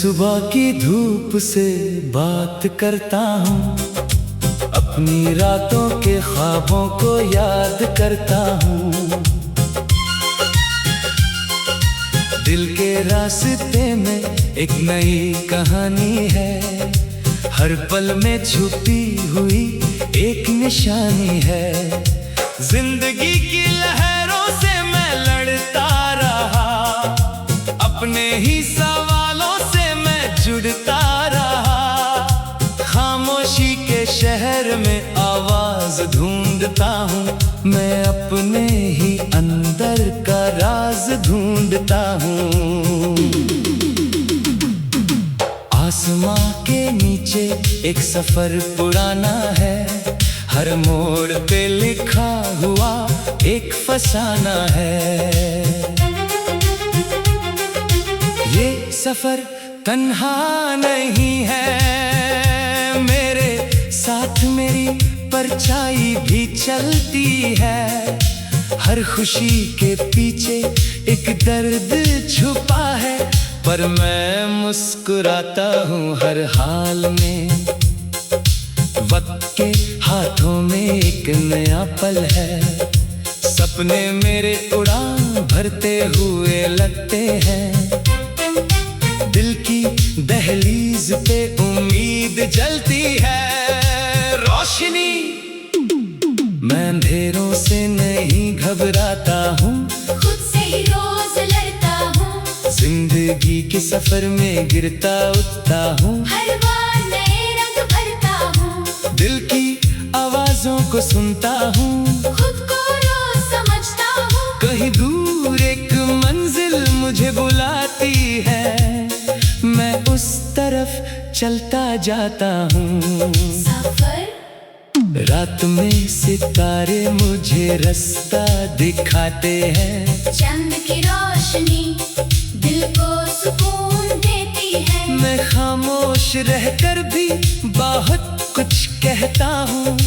सुबह की धूप से बात करता हूँ, अपनी रातों के ख्वाबों को याद करता हूँ। दिल के रास्ते में एक नई कहानी है, हर पल में छुपी हुई एक निशानी है। जिंदगी की लहरों से मैं लड़ता रहा, अपने ही सवालों से मैं जुड़ता रहा। खामोशी के शहर में आवाज ढूंढता हूँ, मैं अपने ही अंदर का राज ढूंढता हूँ। आसमां के नीचे एक सफर पुराना है, हर मोड़ पे लिखा हुआ एक फसाना है। ये सफर तन्हा नहीं है, मेरे साथ मेरी परछाई भी चलती है। हर खुशी के पीछे एक दर्द छुपा है, पर मैं मुस्कुराता हूँ हर हाल में। वक्त के हाथों में एक नया पल है, सपने मेरे उड़ान भरते हुए लगते हैं। दिल की दहलीज पे उम्मीद जलती है रोशनी। मैं अंधेरों से नहीं घबराता हूँ, खुद से ही रोज लड़ता हूँ। जिंदगी के सफर में गिरता उठता हूँ, हर बार नए रंग भरता हूँ। दिल की आवाजों को सुनता हूँ, खुद को रोज समझता हूँ। कहीं दूर एक मंजिल मुझे बुलाती है, मैं उस तरफ चलता जाता हूँ। सफर रात में सितारे मुझे रास्ता दिखाते हैं, चंद की रोशनी दिल को सुकून देती है। मैं खामोश रहकर भी बहुत कुछ कहता हूँ।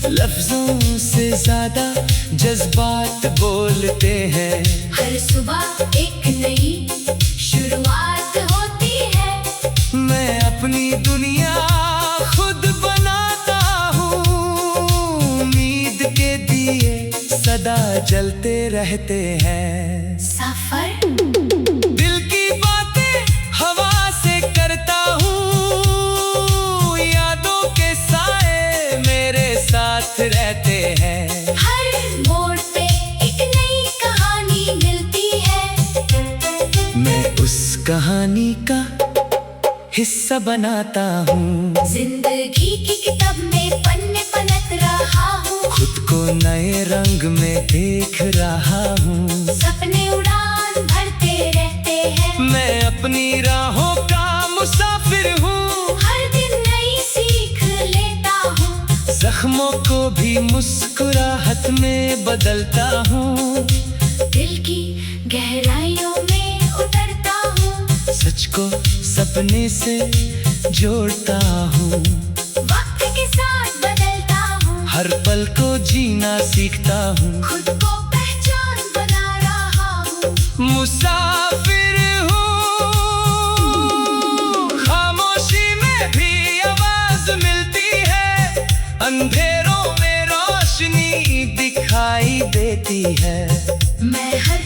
लफ्जों से ज्यादा जज्बात बोलते हैं। हर सुबह एक नई शुरुआत होती है, मैं अपनी दुनिया खुद बनाता हूँ। उम्मीद के दिए सदा जलते रहते हैं। सफर दिल की बातें हवा से करता हूँ, यादों के साए मेरे साथ रहते हैं। हर मोड़ पे एक नई कहानी मिलती है, मैं उस कहानी का हिस्सा बनाता हूँ। जिंदगी की किताब में पन्ने पलट रहा हूँ। खुद को नए रंग में देख रहा हूँ, सपने उड़ान भरते रहते हैं। मैं अपनी राहों का मुसाफिर हूँ। हर दिन नई सीख लेता हूँ, जख्मों को भी मुस्कुराहट में बदलता हूँ। दिल की गहराइयों में उतरता हूँ। सच को सपने से जोड़ता हूँ, वक्त के साथ बदलता हूँ। हर पल को जीना सीखता हूँ। खुद को पहचान बना रहा हूँ। मुसाफिर हूँ, खामोशी में भी आवाज मिलती है। अंधेरों में रोशनी दिखाई देती है। मैं हर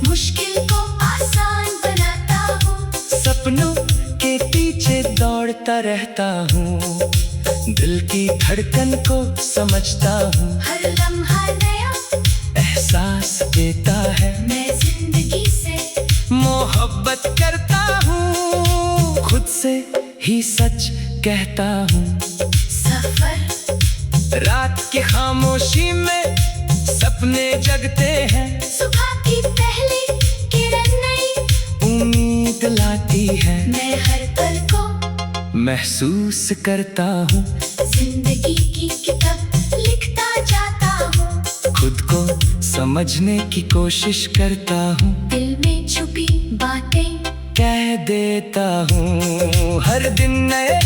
मुश्किल को आसान बनाता हूँ। सपनों के पीछे दौड़ता रहता हूँ, दिल की धड़कन को समझता हूँ। हर लम्हा नया एहसास देता है, मैं जिंदगी से मोहब्बत करता हूँ। खुद से ही सच कहता हूँ। सफर रात की खामोशी में सपने जगते हैं, सुबह की पहली किरण नई उम्मीद लाती है। मैं हर पल को महसूस करता हूँ, जिंदगी की किताब लिखता जाता हूँ। खुद को समझने की कोशिश करता हूँ, दिल में छुपी बातें कह देता हूँ। हर दिन नए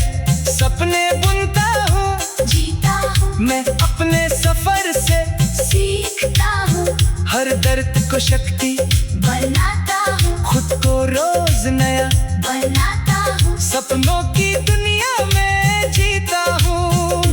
सपने बुनता हूँ, जीता हूँ। मैं अपने सफर से सीखता हूँ, हर दर्द को शक्ति बनाता हूँ। खुद को रोज नया बनाता हूँ। सपनों की दुनिया में जीता हूँ।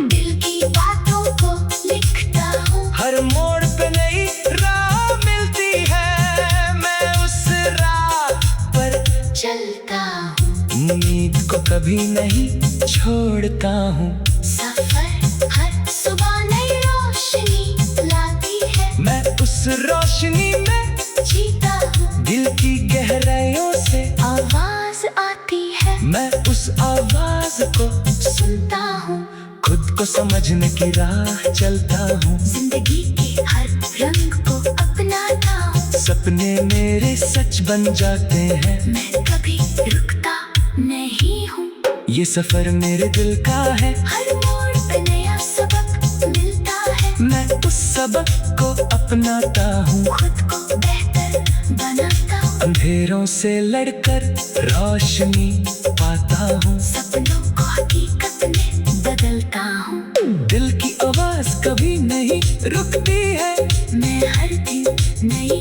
दिल की बातों को लिखता हूँ। हर मोड़ पे नई राह मिलती है, मैं उस राह पर चलता हूँ। उम्मीद को कभी नहीं छोड़ता हूँ। सफर हर सुबह नई रोशनी लाती है, मैं उस रोशनी में जीता हूँ। दिल की गहराइयों से आवाज आती है, मैं उस आवाज को सुनता हूँ। खुद को समझने की राह चलता हूँ। जिंदगी के हर रंग को अपनाता हूँ। सपने मेरे सच बन जाते हैं, मैं कभी रुकता नहीं हूँ। ये सफर मेरे दिल का है। हर मोड़ पे नया सबक मिलता है, मैं उस सबक को अपनाता हूँ। खुद को बेहतर बनाता हूँ। अंधेरों से लड़कर रोशनी पाता हूँ। सपनों को हकीकत में बदलता हूँ। दिल की आवाज कभी नहीं रुकती है, मैं हर दिन नई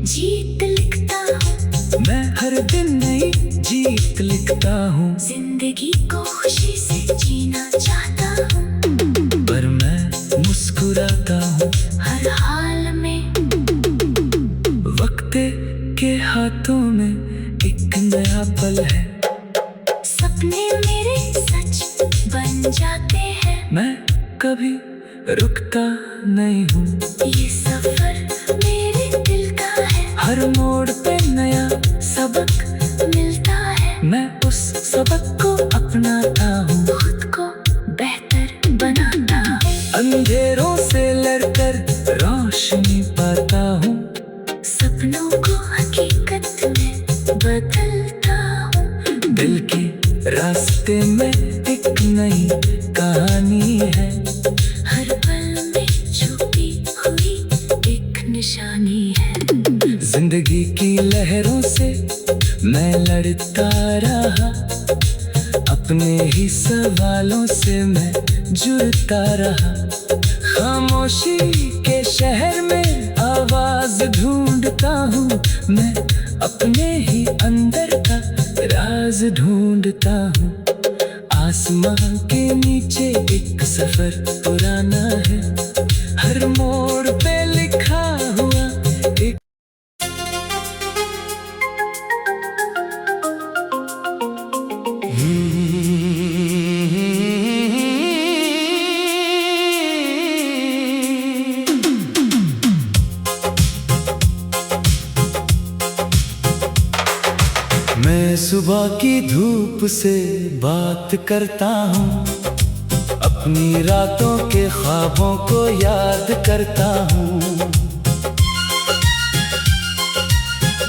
जीत लिखता हूँ। मैं हर दिन नई जीत लिखता हूँ। जिंदगी को खुशी से जीना चाहता हूँ, पर मैं मुस्कुराता हूँ। हर हाल में। वक्त के हाथों में एक नया पल है, सपने मेरे सच बन जाते हैं। मैं कभी रुकता नहीं हूँ। ये सफर मेरे दिल का है, हर मोड़ पे नया सबक मिलता है। मैं उस सबक को अपनाता हूँ। खुद को बेहतर बनाता हूँ। अंधेरों से लड़कर रोशनी पाता हूँ। सपनों को हकीकत में बदलता हूँ। दिल के रास्ते में एक नई कहानी है, हर पल में छुपी हुई एक निशानी है। जिंदगी की लहरों से मैं लड़ता रहा, अपने ही सवालों से मैं जुड़ता रहा। खामोशी के शहर में आवाज ढूंढता हूँ, मैं अपने ही अंदर का राज ढूंढता हूँ। आसमां के नीचे एक सफर पुराना है, हर मोड़ पे लिखा हुआ एक मैं सुबह की धूप से बात करता हूँ, अपनी रातों के ख्वाबों को याद करता हूँ।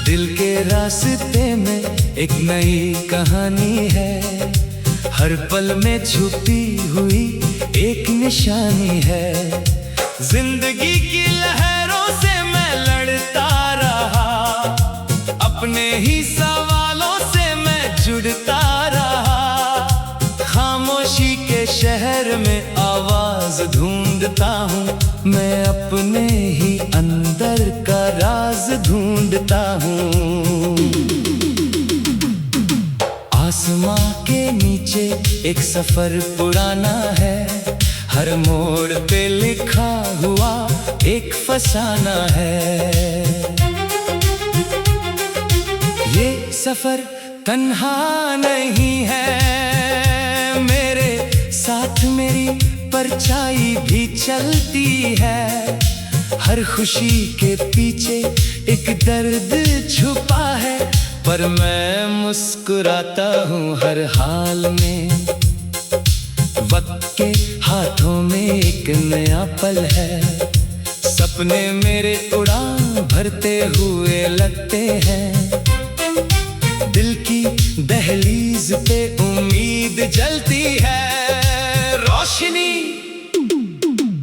दिल के रास्ते में एक नई कहानी है, हर पल में छुपी हुई एक निशानी है। जिंदगी की लहरों से मैं लड़ता रहा, अपने ही सवालों से मैं जुड़ता रहा। खामोशी के शहर में आवाज ढूंढता हूँ, मैं अपने ही अंदर का राज ढूंढता हूँ। आसमां के नीचे एक सफर पुराना है, हर मोड़ पे लिखा हुआ एक फसाना है। ये सफर तन्हा नहीं है, मेरे साथ मेरी परछाई भी चलती है। हर खुशी के पीछे एक दर्द छुपा है, पर मैं मुस्कुराता हूँ हर हाल में। वक्त के हाथों में एक नया पल है, सपने मेरे उड़ान भरते हुए लगते हैं। दिल की दहलीज पे उम्मीद जलती है रोशनी।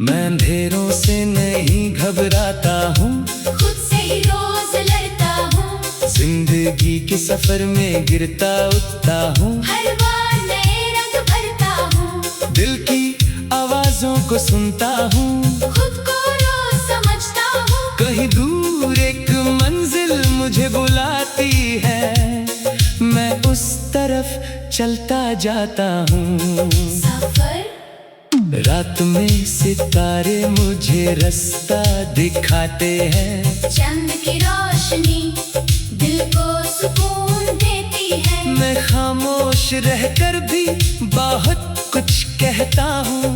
मैं अंधेरों से नहीं घबराता हूँ, खुद से ही रोज लड़ता हूँ। जिंदगी के सफर में गिरता उठता हूँ, हर बार नए रंग भरता हूँ। दिल की आवाजों को सुनता हूँ, खुद को रोज समझता हूँ। कहीं दूर एक मंजिल मुझे बुलाती है, मैं उस तरफ चलता जाता हूँ। सफर रात में सितारे मुझे रास्ता दिखाते हैं। चंद की रोशनी दिल को सुकून देती है। मैं खामोश रहकर भी बहुत कुछ कहता हूँ।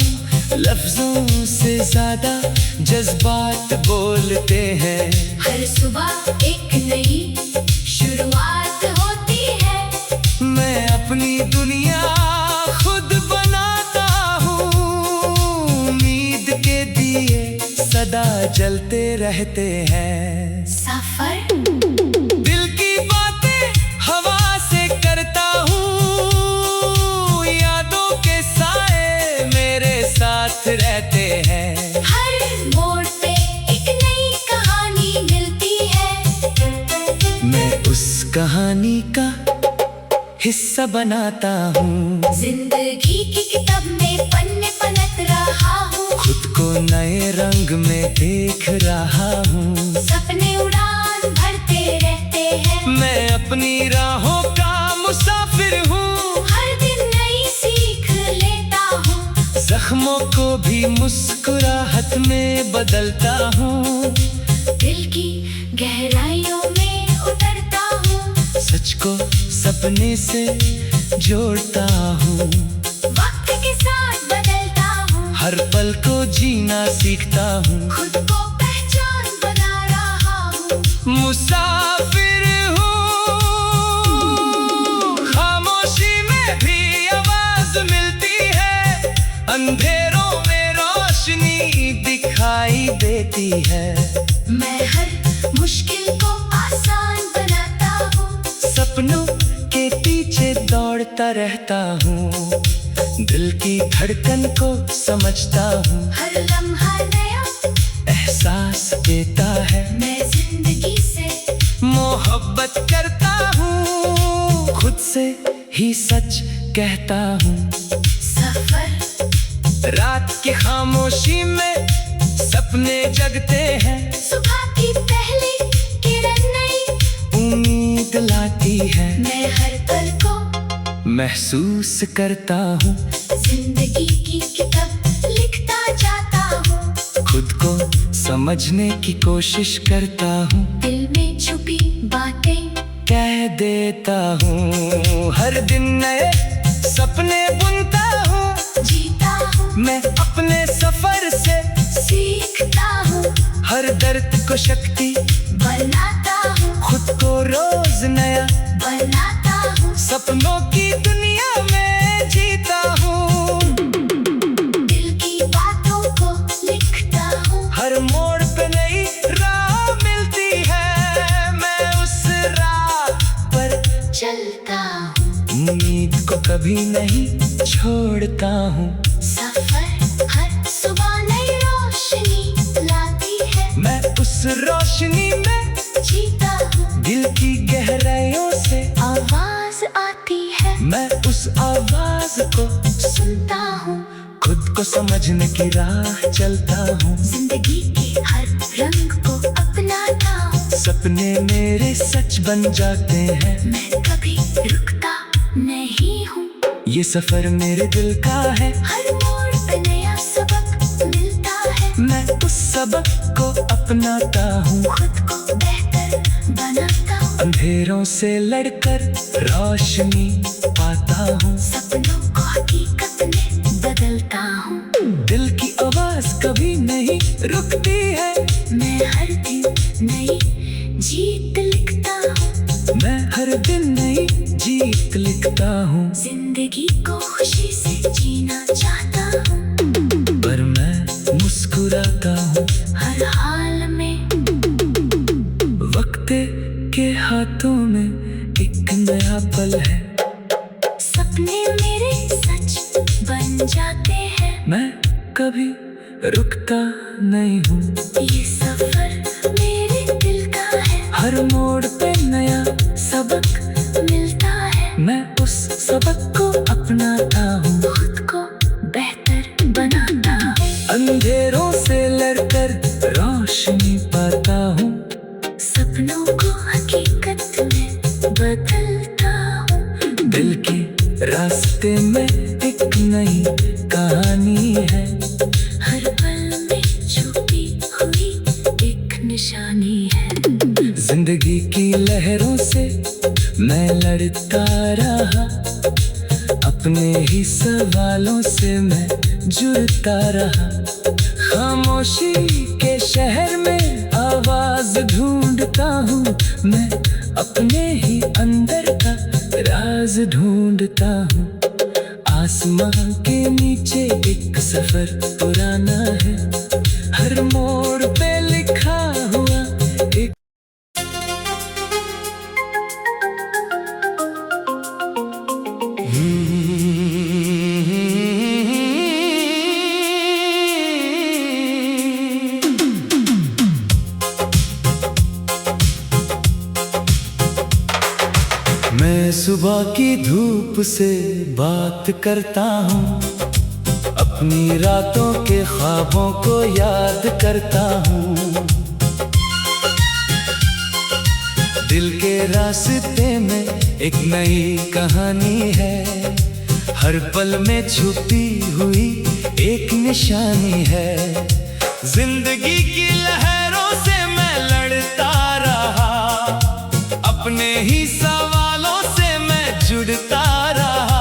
लफ्जों से ज्यादा जज्बात बोलते हैं। हर सुबह एक नई शुरुआत होती है। मैं अपनी दुनिया खुद बनाता हूँ। उम्मीद के दिए सदा जलते रहते हैं। सफर दिल की बातें हवा से करता हूँ। यादों के साए मेरे साथ रहते हैं। हर मोड़ पे एक नई कहानी मिलती है। मैं उस कहानी का हिस्सा बनाता हूँ। जिंदगी की किताब में पन्ने पलट रहा हूँ। खुद को नए रंग में देख रहा हूँ। सपने उड़ान भरते रहते हैं। मैं अपनी राहों का मुसाफिर हूँ। हर दिन नई सीख लेता हूँ। जख्मों को भी मुस्कुराहट में बदलता हूँ। दिल की गहराइयों में उतरता हूँ। सच को सपने से जोड़ता हूँ। वक्त के साथ बदलता हूँ। हर पल को जीना सीखता हूँ। खुद को पहचान बना रहा हूँ। मुसाफिर हूँ। खामोशी में भी आवाज मिलती है। अंधेरों में रोशनी दिखाई देती है। मैं हर मुश्किल को आसान बनाता हूँ। सपनों के पीछे दौड़ता रहता हूँ। दिल की धड़कन को समझता हूँ। हर लम्हा नया एहसास देता है। मैं जिंदगी से मोहब्बत करता हूँ। खुद से ही सच कहता हूँ। सफर रात की खामोशी में सपने जगते हैं। सुबह की पहली किरण नई उम्मीद लाती है। मैं हर पल को महसूस करता हूँ। जिंदगी की किताब लिखता जाता हूँ। खुद को समझने की कोशिश करता हूँ। दिल में छुपी बातें कह देता हूँ। हर दिन नए सपने बुनता हूँ। जीता हूँ। मैं अपने सफर से सीखता हूँ। हर दर्द को शक्ति बनाता हूँ। खुद को रोज नया बनाता हूँ। सपनों की दुनिया में जीता हूँ। दिल की बातों को लिखता हूँ। हर मोड़ पे नई राह मिलती है। मैं उस राह पर चलता हूँ। उम्मीद को कभी नहीं छोड़ता हूँ। सफर हर सुबह नई रोशनी लाती है। मैं उस रोशनी में जीता हूँ। दिल की गहराइयों से आवाज आती है। मैं उस आवाज को सुनता हूँ। खुद को समझने की राह चलता हूँ। जिंदगी के हर रंग को अपनाता हूँ। सपने मेरे सच बन जाते हैं। मैं कभी रुकता नहीं हूँ। ये सफर मेरे दिल का है। हर मोड़ पे नया सबक मिलता है। मैं उस सबक को अपनाता हूँ। खुद को बेहतर बनाता हूँ। अंधेरों से लड़कर रोशनी पाता हूँ। सपनों को हकीकत में बदलता हूँ। दिल की आवाज कभी नहीं रुकती है। मैं हर दिन नई जीत लिखता हूँ। मैं हर दिन नई जीत लिखता हूँ। जिंदगी को खुशी से जीना चाहता हूँ। पर मैं मुस्कुराता हूँ। हर हाल में वक्त के हाथों में एक नया पल है। सपने मेरे सच बन जाते हैं। मैं कभी रुकता नहीं हूँ। ये सफर मेरे दिल का है। हर मोड़ पे नया सबक मिलता है। मैं उस सबक को अपनाता हूँ। खुद को बेहतर बनाता हूँ। अंधेरों से लड़कर रोशनी पाता हूँ। सपनों को हकीकत में बदलता हूँ। दिल की रास्ते में एक नई कहानी है, हर पल में छुपी हुई एक निशानी है। जिंदगी की लहरों से मैं लड़ता रहा, अपने ही सवालों से मैं जुड़ता रहा। खामोशी के शहर में आवाज ढूंढता हूँ मैं, अपने ही अंदर का राज ढूंढता हूँ। आसमां के नीचे एक सफर पुराना है, हर मोड़ पे लिखा हुआ एक। मैं सुबह की धूप से बात करता हूँ, अपनी रातों के ख्वाबों को याद करता हूँ। दिल के रास्ते में एक नई कहानी है, हर पल में छुपी हुई एक निशानी है। जिंदगी की लहरों से मैं लड़ता रहा, अपने ही सवालों से मैं जुड़ता रहा।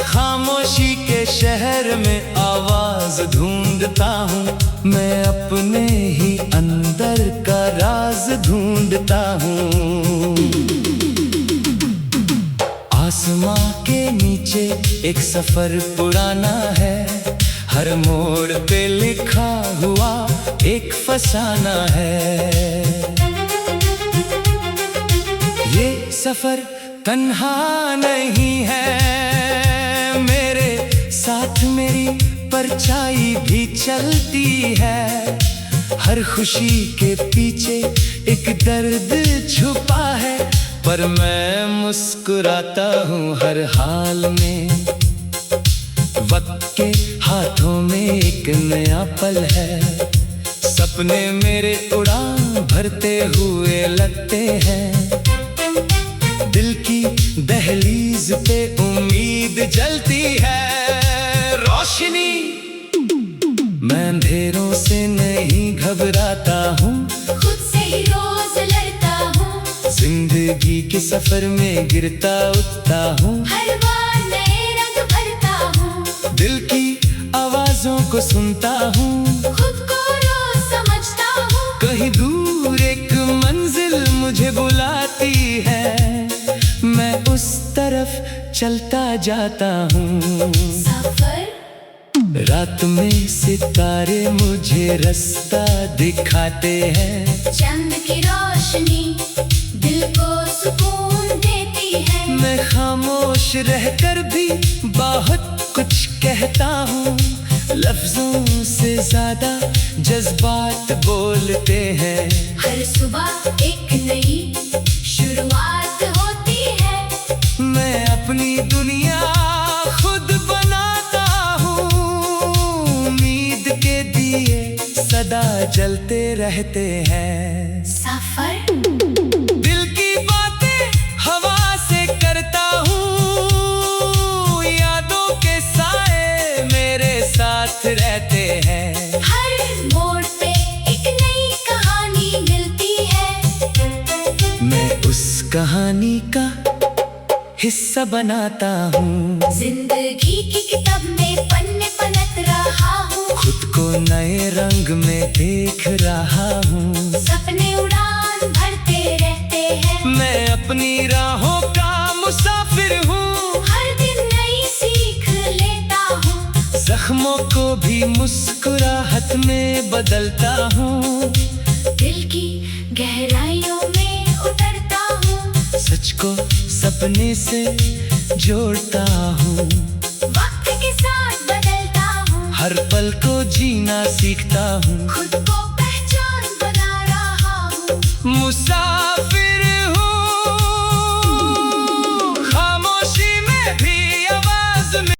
खामोशी के शहर में आवाज ढूंढता हूँ मैं, अपने ही अंदर का राज ढूंढता हूँ। आसमां के नीचे एक सफर पुराना है, हर मोड़ पे लिखा हुआ एक फसाना है। ये सफर तन्हा नहीं है, मेरे साथ मेरी परछाई भी चलती है। हर खुशी के पीछे एक दर्द छुपा है, पर मैं मुस्कुराता हूँ हर हाल में। वक्त के हाथों में एक नया पल है, सपने मेरे उड़ान भरते हुए लगते हैं। दिल की दहलीज पे उम्मीद जलती है रोशनी। मैं अंधेरों से नहीं घबराता हूँ, खुद से ही रोज लड़ता हूँ। जिंदगी के सफर में गिरता उठता हूँ, हर बार नए रंग भरता हूँ। दिल की आवाजों को सुनता हूँ, खुद को रोज समझता हूँ। कहीं दूर एक मंजिल मुझे बुलाती है, मैं उस तरफ चलता जाता हूँ। सफर रात में सितारे मुझे रास्ता दिखाते हैं, चंद की रोशनी दिल को सुकून देती है। मैं खामोश रहकर भी बहुत कुछ कहता हूँ, लफ्जों से ज्यादा जज्बात बोलते हैं। हर सुबह एक नई शुरुआत होती है, मैं अपनी दुनिया खुद बनाता हूँ, उम्मीद के दिए सदा जलते रहते हैं। सफर दिल की बातें हवा से करता हूँ, यादों के साए मेरे साथ रहते हैं। हर मोड़ पे एक नई कहानी मिलती है, मैं उस कहानी का हिस्सा बनाता हूँ। जिंदगी की किताब में पन्ने पलट रहा हूँ। खुद को नए रंग में देख रहा हूँ, सपने उड़ान भरते रहते हैं। मैं अपनी राहों का मुसाफिर हूँ, हर दिन नई सीख लेता हूँ। जख्मों को भी मुस्कुराहट में बदलता हूँ। दिल की गहराइयों में उतरता हूँ, सच को सपने से जोड़ता हूँ। वक्त के साथ बदलता हूँ। हर पल को जीना सीखता हूँ, खुद को पहचान बना रहा हूँ। मुसाफिर